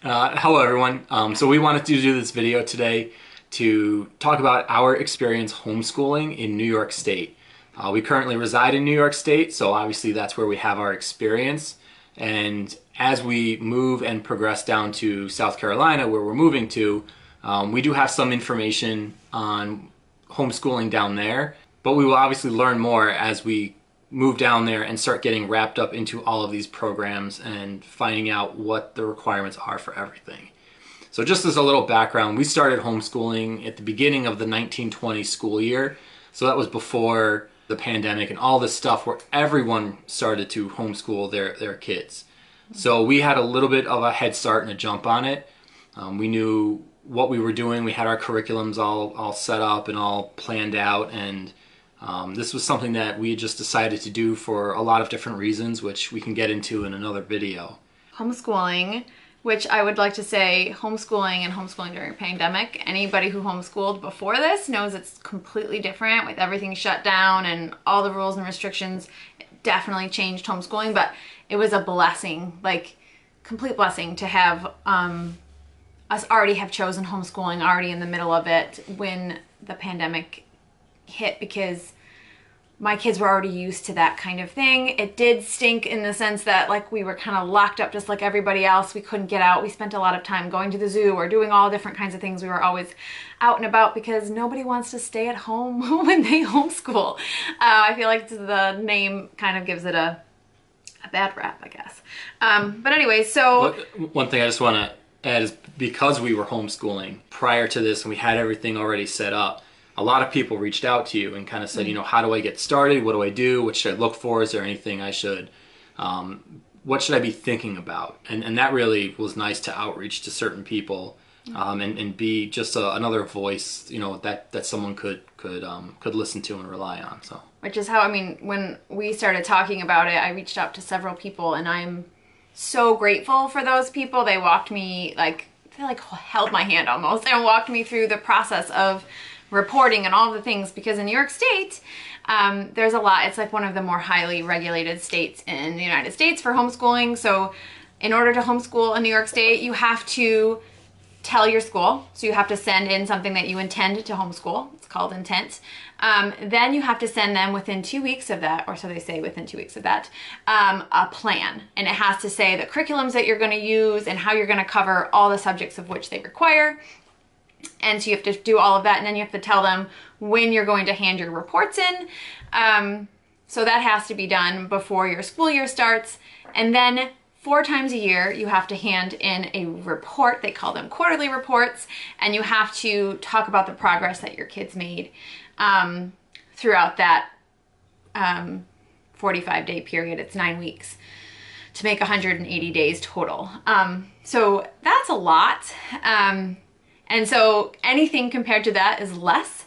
Hello everyone. So we wanted to do this video today to talk about our experience homeschooling in New York State. We currently reside in New York State, so obviously that's where we have our experience. And as we move and progress down to South Carolina, where we're moving to, we do have some information on homeschooling down there, but we will obviously learn more as we move down there and start getting wrapped up into all of these programs and finding out what the requirements are for everything. So just as a little background, we started homeschooling at the beginning of the 1920 school year. So that was before the pandemic and all this stuff where everyone started to homeschool their kids. So we had a little bit of a head start and a jump on it. We knew what we were doing. We had our curriculums all set up and all planned out, and this was something that we had just decided to do for a lot of different reasons, which we can get into in another video. Homeschooling, which I would like to say homeschooling and homeschooling during a pandemic. Anybody who homeschooled before this knows it's completely different with everything shut down and all the rules and restrictions. It definitely changed homeschooling, but it was a blessing, like complete blessing to have us already have chosen homeschooling already in the middle of it when the pandemic hit, because my kids were already used to that kind of thing. It did stink in the sense that like we were kind of locked up just like everybody else. We couldn't get out. We spent a lot of time going to the zoo or doing all different kinds of things. We were always out and about because nobody wants to stay at home when they homeschool. I feel like the name kind of gives it a bad rap, I guess. But anyway, so... One thing I just want to add is because we were homeschooling prior to this and we had everything already set up, a lot of people reached out to you and kind of said, you know, how do I get started? What do I do? What should I look for? Is there anything I should, what should I be thinking about? And that really was nice to outreach to certain people and be just another voice, you know, that someone could listen to and rely on. So, which is how, I mean, when we started talking about it, I reached out to several people, and I'm so grateful for those people. They walked me, they held my hand almost and walked me through the process of reporting and all the things, because in New York State, there's a lot. It's like one of the more highly regulated states in the United States for homeschooling. So in order to homeschool in New York State, you have to tell your school. So you have to send in something that you intend to homeschool. It's called intent. Then you have to send them within 2 weeks of that, or so they say within 2 weeks of that, a plan. And it has to say the curriculums that you're going to use and how you're going to cover all the subjects of which they require. And so you have to do all of that, and then you have to tell them when you're going to hand your reports in. So that has to be done before your school year starts. And then 4 times a year, you have to hand in a report. They call them quarterly reports. And you have to talk about the progress that your kids made throughout that 45-day period. It's 9 weeks to make 180 days total. So that's a lot. And so anything compared to that is less.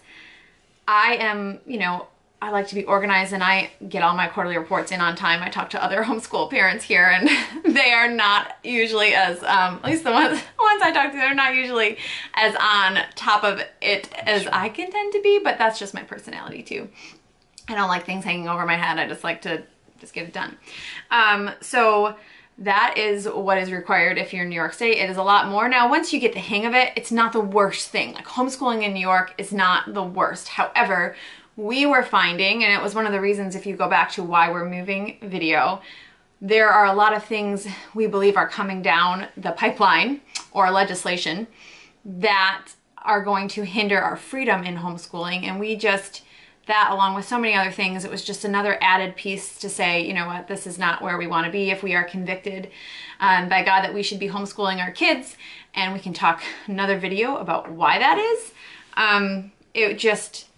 I am, you know, I like to be organized, and I get all my quarterly reports in on time. I talk to other homeschool parents here, and they are not usually as, at least the ones I talk to, they're not usually as on top of it as I can tend to be, but that's just my personality too. I don't like things hanging over my head. I just like to just get it done. So that is what is required if you're in New York State. It is a lot more. Now, once you get the hang of it, it's not the worst thing. Like, homeschooling in New York is not the worst. However, we were finding, and it was one of the reasons, if you go back to why we're moving video, there are a lot of things we believe are coming down the pipeline or legislation that are going to hinder our freedom in homeschooling. And we just, that along with so many other things, it was just another added piece to say, you know what, this is not where we want to be if we are convicted by God that we should be homeschooling our kids. And we can talk another video about why that is. It just,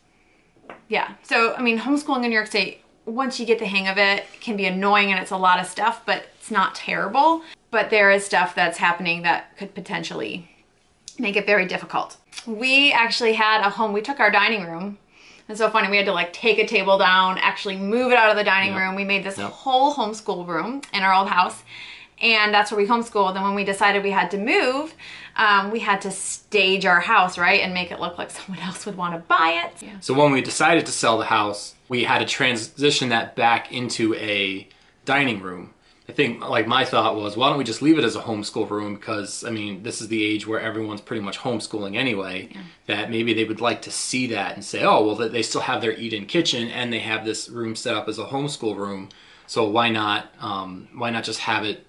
yeah. So, I mean, homeschooling in New York State, once you get the hang of it, can be annoying, and it's a lot of stuff, but it's not terrible. But there is stuff that's happening that could potentially make it very difficult. We actually had a home, we took our dining room. It's so funny, we had to like take a table down, actually move it out of the dining room. We made this whole homeschool room in our old house, and that's where we homeschooled. And when we decided we had to move, we had to stage our house, right, and make it look like someone else would want to buy it. Yeah. So when we decided to sell the house, we had to transition that back into a dining room. I think like my thought was, why don't we just leave it as a homeschool room? Because I mean, this is the age where everyone's pretty much homeschooling anyway. Yeah. That maybe they would like to see that and say, oh, well, they still have their eat-in kitchen and they have this room set up as a homeschool room. So why not just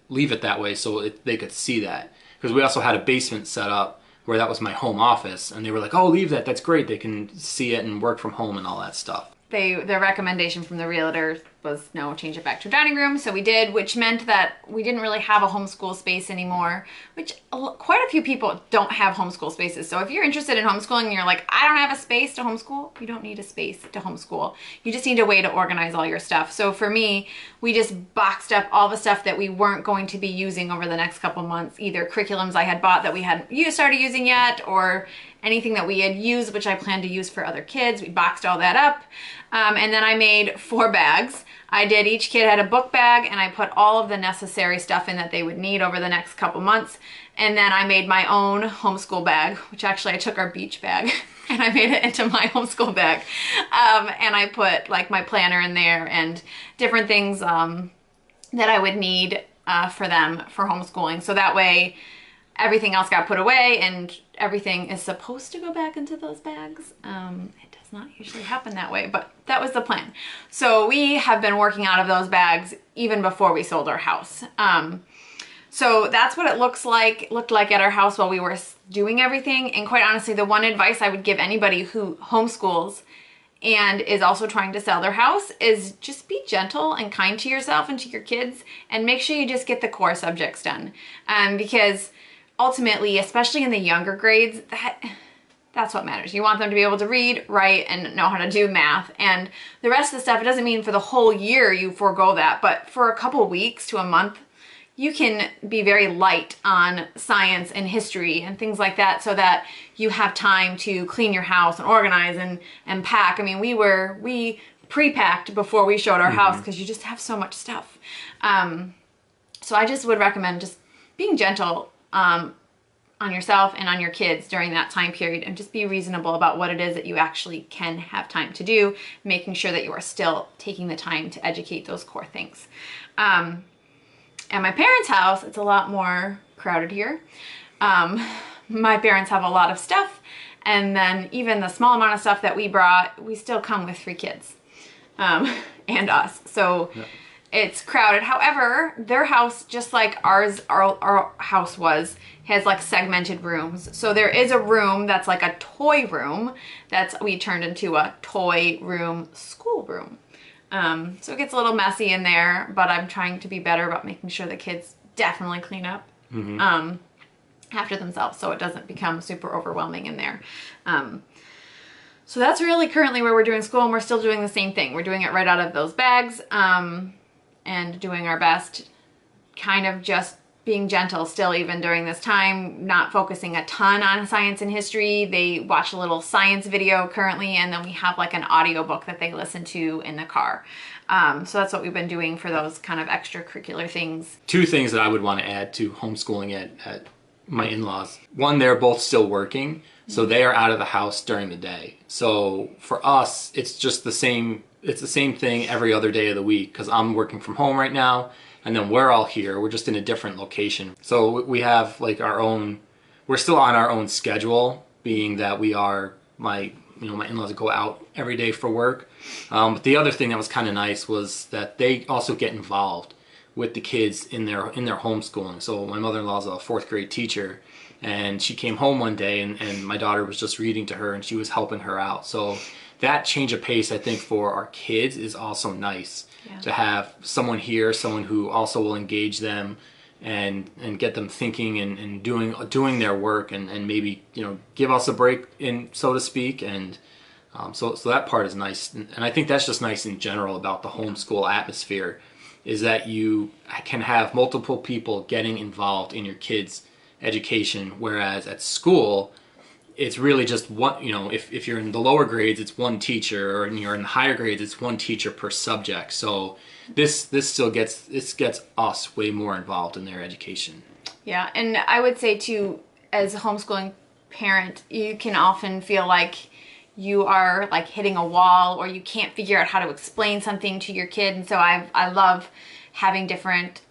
leave it that way so they could see that? Because we also had a basement set up where that was my home office, and they were like, oh, leave that. That's great. They can see it and work from home and all that stuff. Their recommendation from the realtor was no, change it back to a dining room. So we did, which meant that we didn't really have a homeschool space anymore, which quite a few people don't have homeschool spaces. So if you're interested in homeschooling and you're like, I don't have a space to homeschool, you don't need a space to homeschool. You just need a way to organize all your stuff. So for me, we just boxed up all the stuff that we weren't going to be using over the next couple months, either curriculums I had bought that we hadn't started using yet, or anything that we had used, which I planned to use for other kids. We boxed all that up. And then I made 4 bags. Each kid had a book bag, and I put all of the necessary stuff in that they would need over the next couple months. And then I made my own homeschool bag, which actually I took our beach bag and I made it into my homeschool bag. And I put like my planner in there and different things that I would need for them for homeschooling. So that way everything else got put away and everything is supposed to go back into those bags. It does not usually happen that way, but that was the plan. So we have been working out of those bags even before we sold our house. So that's what it looked like at our house while we were doing everything. And quite honestly, the one advice I would give anybody who homeschools and is also trying to sell their house is just be gentle and kind to yourself and to your kids, and make sure you just get the core subjects done. Because ultimately, especially in the younger grades, that's what matters. You want them to be able to read, write, and know how to do math. And the rest of the stuff, it doesn't mean for the whole year you forego that, but for a couple weeks to a month, you can be very light on science and history and things like that so that you have time to clean your house and organize and pack. I mean, we pre-packed before we showed our house because you just have so much stuff. So I just would recommend just being gentle on yourself and on your kids during that time period, and just be reasonable about what it is that you actually can have time to do, making sure that you are still taking the time to educate those core things. At my parents' house, it's a lot more crowded here. My parents have a lot of stuff, and then even the small amount of stuff that we brought, we still come with 3 kids and us. So yeah. It's crowded. However, their house, just like our house was, has like segmented rooms. So there is a room that's like a toy room we turned into a toy room school room. So it gets a little messy in there, but I'm trying to be better about making sure the kids definitely clean up after themselves so it doesn't become super overwhelming in there. So that's really currently where we're doing school, and we're still doing the same thing. We're doing it right out of those bags. And doing our best, kind of just being gentle still even during this time, not focusing a ton on science and history. They watch a little science video currently, and then we have like an audiobook that they listen to in the car. So that's what we've been doing for those kind of extracurricular things. 2 things that I would want to add to homeschooling at my in-laws. One, they're both still working, so they are out of the house during the day. So for us, it's just the same. It's the same thing every other day of the week, because I'm working from home right now, and then we're all here. We're just in a different location. So we have like we're still on our own schedule, being that we are, my in-laws go out every day for work. But the other thing that was kind of nice was that they also get involved with the kids in their homeschooling. So my mother-in-law is a 4th grade teacher, and she came home one day and my daughter was just reading to her and she was helping her out. So that change of pace, I think, for our kids is also nice. Yeah. To have someone here, someone who also will engage them and get them thinking and doing their work, and maybe give us a break, so to speak. And so that part is nice, and I think that's just nice in general about the homeschool atmosphere, is that you can have multiple people getting involved in your kids' education, whereas at school it's really just one, if you're in the lower grades, it's one teacher, or you're in the higher grades, it's one teacher per subject. So this gets us way more involved in their education. Yeah, and I would say too, as a homeschooling parent, you can often feel like you are like hitting a wall, or you can't figure out how to explain something to your kid. And so I love having different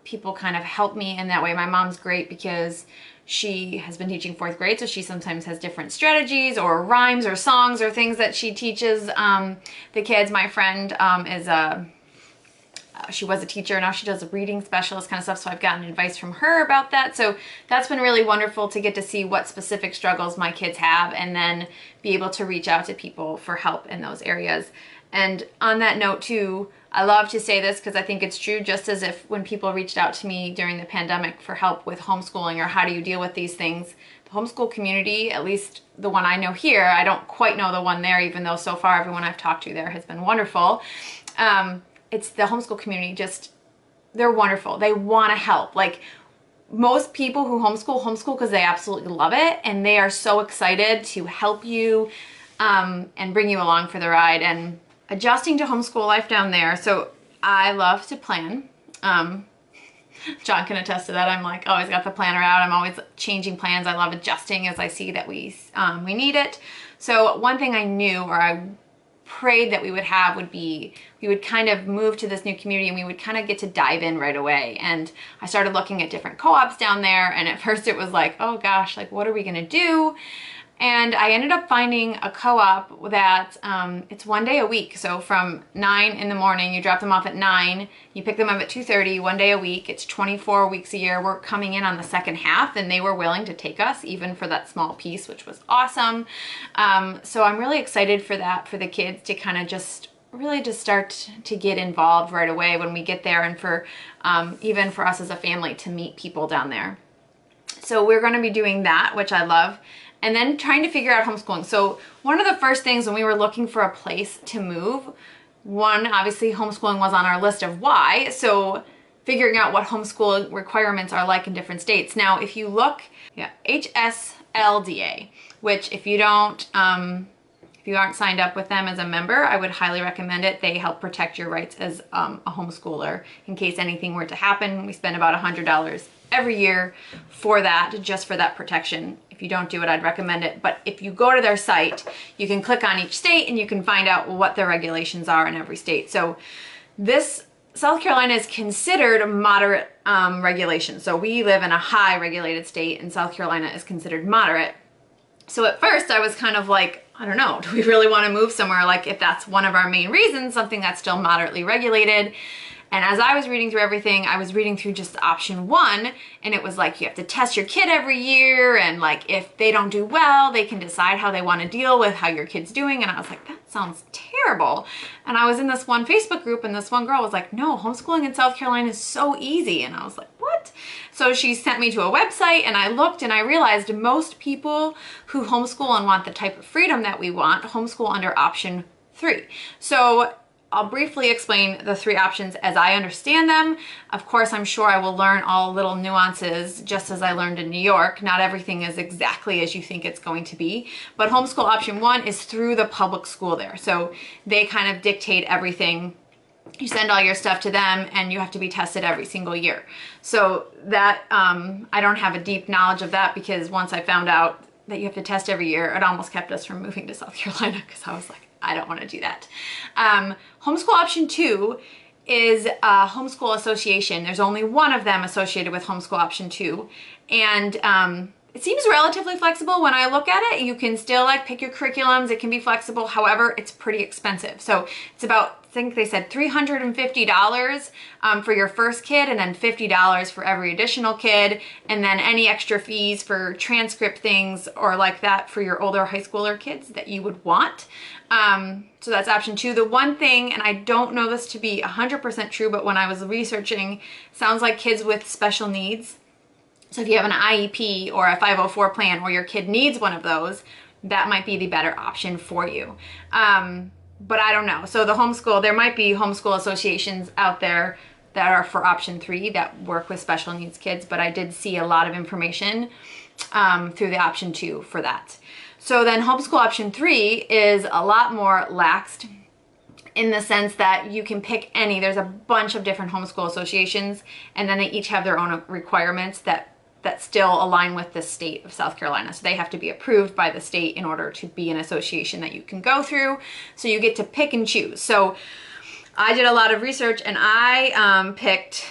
people kind of help me in that way. My mom's great because she has been teaching 4th grade, so she sometimes has different strategies or rhymes or songs or things that she teaches the kids. My friend she was a teacher, now she does a reading specialist kind of stuff, so I've gotten advice from her about that. So that's been really wonderful to get to see what specific struggles my kids have and then be able to reach out to people for help in those areas. And on that note too, I love to say this because I think it's true, just as if when people reached out to me during the pandemic for help with homeschooling or how do you deal with these things, the homeschool community, at least the one I know here, I don't quite know the one there, even though so far everyone I've talked to there has been wonderful. It's the homeschool community, just, they're wonderful. They want to help. Like, most people who homeschool because they absolutely love it, and they are so excited to help you and bring you along for the ride. And adjusting to homeschool life down there, so I love to plan. John can attest to that. I'm like always got the planner out. I'm always changing plans. I love adjusting as I see that we need it. So one thing I knew, or I prayed that we would have, would be we would kind of move to this new community and we would kind of get to dive in right away. And I started looking at different co-ops down there, and at first it was like, oh gosh, like what are we gonna do? And I ended up finding a co-op that it's 1 day a week. So from 9 in the morning, you drop them off at 9, you pick them up at 2:30, 1 day a week. It's 24 weeks a year. We're coming in on the second half, and they were willing to take us even for that small piece, which was awesome. So I'm really excited for that, for the kids to kind of just really just start to get involved right away when we get there, and for even for us as a family to meet people down there. So we're going to be doing that, which I love. And then trying to figure out homeschooling. So one of the first things when we were looking for a place to move, one, obviously homeschooling was on our list of why. So figuring out what homeschool requirements are like in different states. Now, if you look, HSLDA, which if you don't, if you aren't signed up with them as a member, I would highly recommend it. They help protect your rights as a homeschooler in case anything were to happen. We spend about $100 every year for that, just for that protection. If you don't do it, I'd recommend it. But if you go to their site, you can click on each state and you can find out what their regulations are in every state. So this, South Carolina is considered moderate regulation. So we live in a high regulated state, and South Carolina is considered moderate. So at first I was kind of like, I don't know, do we really want to move somewhere, like if that's one of our main reasons, something that's still moderately regulated? And as I was reading through everything, I was reading through just option 1, and it was like you have to test your kid every year, and like if they don't do well, they can decide how they want to deal with how your kid's doing. And I was like, that sounds terrible. And I was in this one Facebook group, and this one girl was like, no, homeschooling in South Carolina is so easy. And I was like, what? So she sent me to a website, and I looked and I realized most people who homeschool and want the type of freedom that we want homeschool under option 3. So I'll briefly explain the 3 options as I understand them. Of course, I'm sure I will learn all little nuances just as I learned in New York. Not everything is exactly as you think it's going to be. But homeschool option 1 is through the public school there. So they kind of dictate everything. You send all your stuff to them, and you have to be tested every single year. So that, I don't have a deep knowledge of that, because once I found out that you have to test every year, it almost kept us from moving to South Carolina, because I was like, I don't want to do that. Homeschool option 2 is a homeschool association. There's only one of them associated with homeschool option 2. And it seems relatively flexible when I look at it. You can still like pick your curriculums. It can be flexible. However, it's pretty expensive. So it's about, I think they said $350 for your first kid, and then $50 for every additional kid, and then any extra fees for transcript things or like that for your older high schooler kids that you would want. So that's option 2. The one thing, and I don't know this to be 100% true, but when I was researching, sounds like kids with special needs. So if you have an IEP or a 504 plan where your kid needs one of those, that might be the better option for you. But I don't know. So the homeschool, there might be homeschool associations out there that are for option 3 that work with special needs kids, but I did see a lot of information through the option 2 for that. So then homeschool option 3 is a lot more laxed in the sense that you can pick any. There's a bunch of different homeschool associations, and then they each have their own requirements that still align with the state of South Carolina. So they have to be approved by the state in order to be an association that you can go through. So you get to pick and choose. So I did a lot of research and I picked,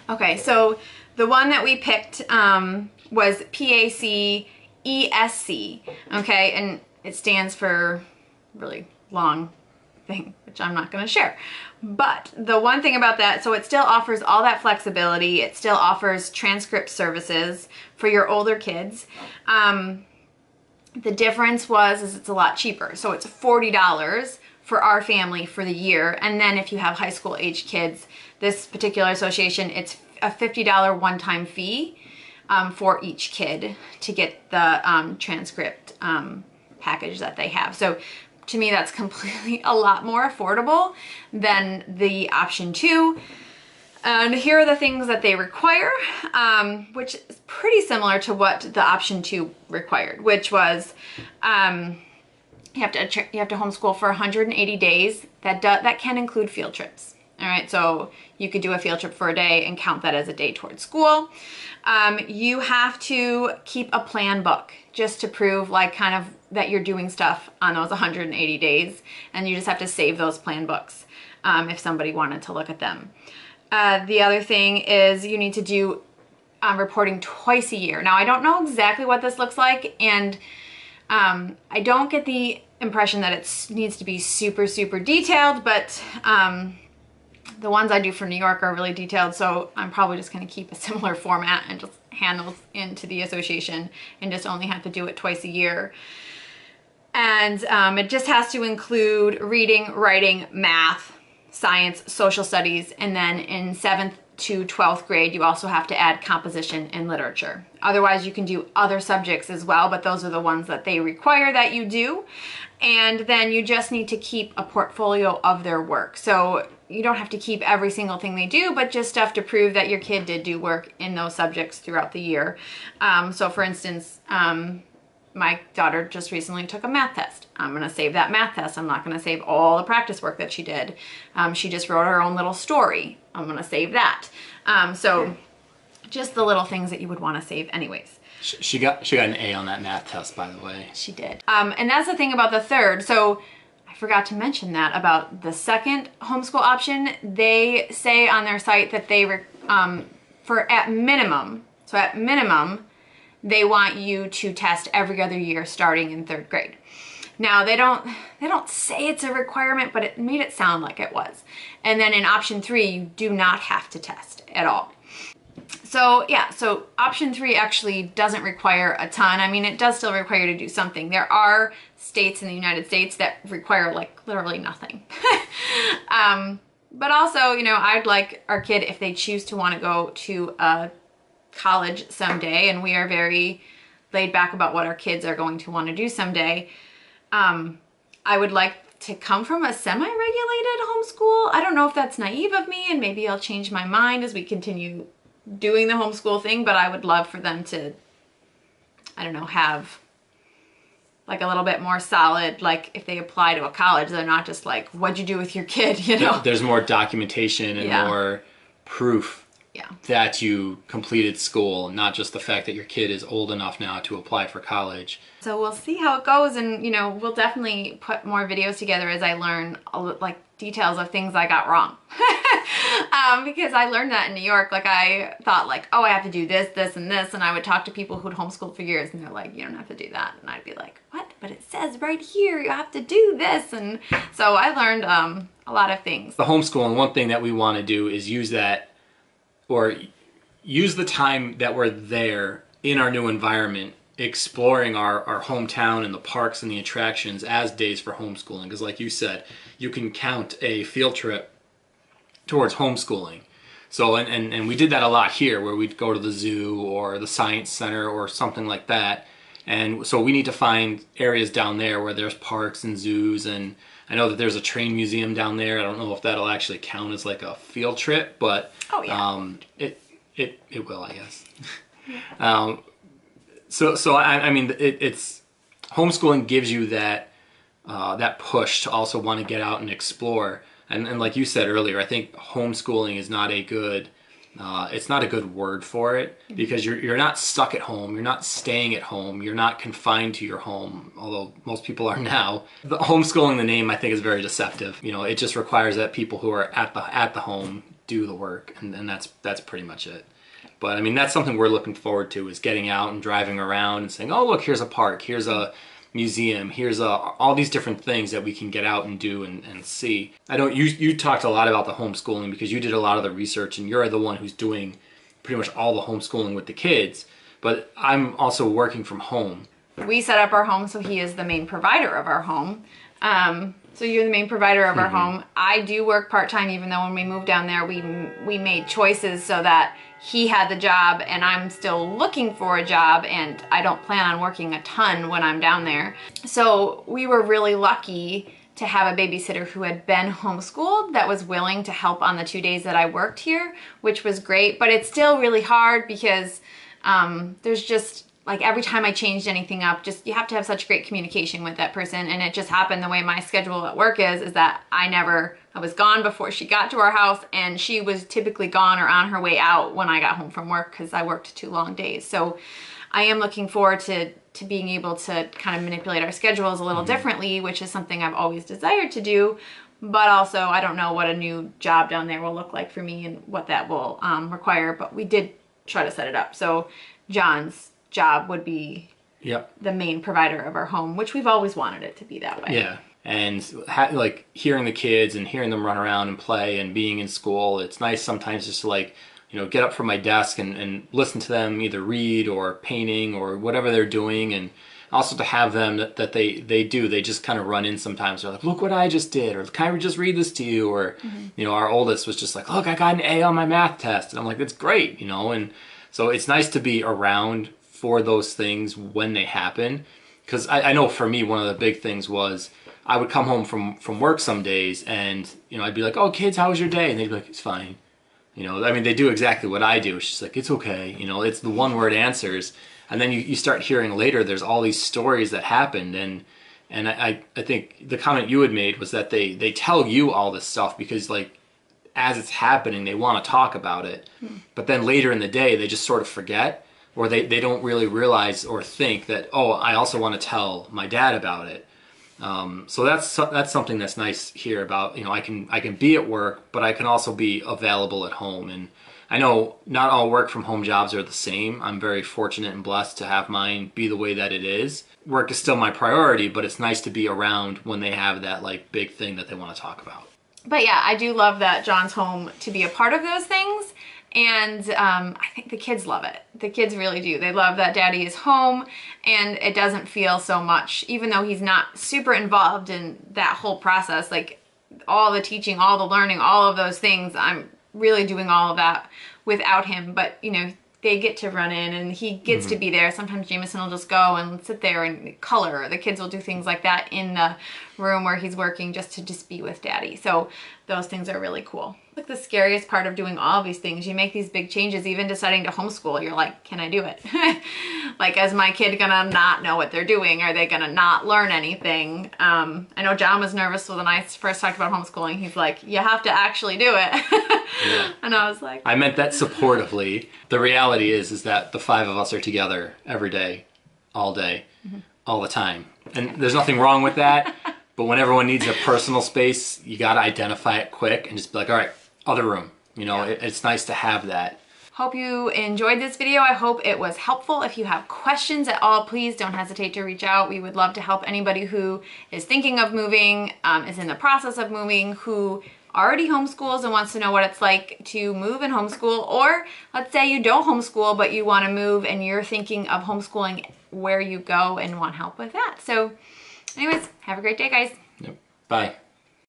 okay, so the one that we picked was PACESC, okay, and it stands for really long thing, which I'm not going to share. But the one thing about that, so it still offers all that flexibility. It still offers transcript services for your older kids. The difference is it's a lot cheaper. So it's $40 for our family for the year. And then if you have high school age kids, this particular association, it's a $50 one-time fee for each kid to get the transcript package that they have. So to me, that's completely a lot more affordable than the option 2. And here are the things that they require, which is pretty similar to what the option 2 required, which was you have to homeschool for 180 days. That can include field trips. All right, so you could do a field trip for a day and count that as a day towards school. You have to keep a plan book just to prove like kind of that you're doing stuff on those 180 days, and you just have to save those plan books if somebody wanted to look at them. The other thing is you need to do reporting twice a year. Now, I don't know exactly what this looks like, and I don't get the impression that it needs to be super, super detailed, but the ones I do for New York are really detailed, so I'm probably just going to keep a similar format and just hand those into the association and just only have to do it twice a year. And it just has to include reading, writing, math, science, social studies, and then in 7th to 12th grade, you also have to add composition and literature. Otherwise, you can do other subjects as well, but those are the ones that they require that you do. And then you just need to keep a portfolio of their work. So you don't have to keep every single thing they do, but just stuff to prove that your kid did do work in those subjects throughout the year. So for instance, my daughter just recently took a math test. I'm going to save that math test. I'm not going to save all the practice work that she did. She just wrote her own little story. I'm going to save that. So just the little things that you would want to save anyways. She got an A on that math test, by the way. She did. And that's the thing about the third. So I forgot to mention that about the second homeschool option. They say on their site that they, at minimum, they want you to test every other year starting in 3rd grade. Now they don't say it's a requirement, but it made it sound like it was. And then in option 3, you do not have to test at all. So yeah, so option 3 actually doesn't require a ton. I mean, it does still require you to do something. There are states in the United States that require like literally nothing. But also, you know, I'd like our kid, if they choose to want to go to a college someday, and we are very laid back about what our kids are going to want to do someday, I would like to come from a semi-regulated homeschool. I don't know if that's naive of me, and maybe I'll change my mind as we continue doing the homeschool thing, but I would love for them to, I don't know, have like a little bit more solid, like if they apply to a college, they're not just like, what'd you do with your kid, you know? There's more documentation and more proof that you completed school, not just the fact that your kid is old enough now to apply for college. So we'll see how it goes, and you know, we'll definitely put more videos together as I learn like details of things I got wrong. Because I learned that in New York. Like I thought like, oh, I have to do this, this, and this, and I would talk to people who'd homeschooled for years, and they're like, you don't have to do that, and I'd be like, what? But it says right here you have to do this. And so I learned a lot of things. The homeschooling, one thing that we want to do is use that, or use the time that we're there in our new environment, exploring our hometown and the parks and the attractions as days for homeschooling. Because like you said, you can count a field trip towards homeschooling. So, and we did that a lot here, where we'd go to the zoo or the science center or something like that. And so we need to find areas down there where there's parks and zoos, and I know that there's a train museum down there. I don't know if that'll actually count as like a field trip, but it will, I guess. So I mean, it's homeschooling gives you that that push to also want to get out and explore. And like you said earlier, I think homeschooling is not a good It's not a good word for it because you're not stuck at home. You're not staying at home. You're not confined to your home, although most people are now. The homeschooling, the name, I think is very deceptive. You know, it just requires that people who are at the home do the work, and that's pretty much it. But I mean, that's something we're looking forward to, is getting out and driving around and saying, oh, look, here's a park, here's a museum, here's all these different things that we can get out and do and see. I know you talked a lot about the homeschooling because you did a lot of the research and you're the one who's doing pretty much all the homeschooling with the kids, but I'm also working from home. We set up our home, so he is the main provider of our home. So you're the main provider of our home. I do work part-time, even though when we moved down there, we made choices so that he had the job and I'm still looking for a job, and I don't plan on working a ton when I'm down there. So we were really lucky to have a babysitter who had been homeschooled that was willing to help on the 2 days that I worked here, which was great. But it's still really hard because there's just, like, every time I changed anything up, just you have to have such great communication with that person. And it just happened the way my schedule at work is that I was gone before she got to our house, and she was typically gone or on her way out when I got home from work because I worked 2 long days. So I am looking forward to being able to kind of manipulate our schedules a little differently, which is something I've always desired to do. But also, I don't know what a new job down there will look like for me and what that will require, but we did try to set it up. So John's job would be the main provider of our home, which we've always wanted it to be that way. Yeah. And like hearing the kids and hearing them run around and play and being in school, it's nice sometimes just to, like, you know, get up from my desk and listen to them either read or painting or whatever they're doing, and also to have them that they just kind of run in sometimes. They're like, look what I just did, or can I just read this to you? Or you know, our oldest was just like, look, I got an A on my math test, and I'm like, that's great, you know. And so it's nice to be around for those things when they happen, because I know for me one of the big things was I would come home from work some days, and you know, I'd be like, oh kids, how was your day? And they'd be like, it's fine. You know, I mean, they do exactly what I do. It's just like, it's okay. You know, it's the one word answers. And then you start hearing later there's all these stories that happened, and I think the comment you had made was that they tell you all this stuff because, like, as it's happening they want to talk about it, but then later in the day they just sort of forget, or they don't really realize or think that, oh, I also want to tell my dad about it. So that's something that's nice here about, you know, I can be at work, but I can also be available at home. And I know not all work from home jobs are the same. I'm very fortunate and blessed to have mine be the way that it is. Work is still my priority, but it's nice to be around when they have that, like, big thing that they want to talk about. But yeah, I do love that John's home to be a part of those things. And I think the kids love it. The kids really do. They love that Daddy is home, and it doesn't feel so much, even though he's not super involved in that whole process, like all the teaching, all the learning, all of those things. I'm really doing all of that without him. But, you know, they get to run in and he gets to be there. Sometimes Jameson will just go and sit there and color. The kids will do things like that in the room where he's working just to be with Daddy. So those things are really cool. Like, the scariest part of doing all of these things, you make these big changes, even deciding to homeschool, you're like, can I do it? Like, is my kid gonna not know what they're doing? Are they gonna not learn anything? I know John was nervous when I first talked about homeschooling. He's like, you have to actually do it. Yeah. And I was like, I meant that supportively. The reality is that the 5 of us are together every day, all the time. And there's nothing wrong with that. But when everyone needs a personal space, you got to identify it quick and just be like, all right, other room. You know, it's nice to have that. Hope you enjoyed this video. I hope it was helpful. If you have questions at all, please don't hesitate to reach out. We would love to help anybody who is thinking of moving, is in the process of moving, who already homeschools and wants to know what it's like to move and homeschool. Or let's say you don't homeschool, but you want to move and you're thinking of homeschooling where you go and want help with that. So anyways, have a great day, guys. Yep. Bye.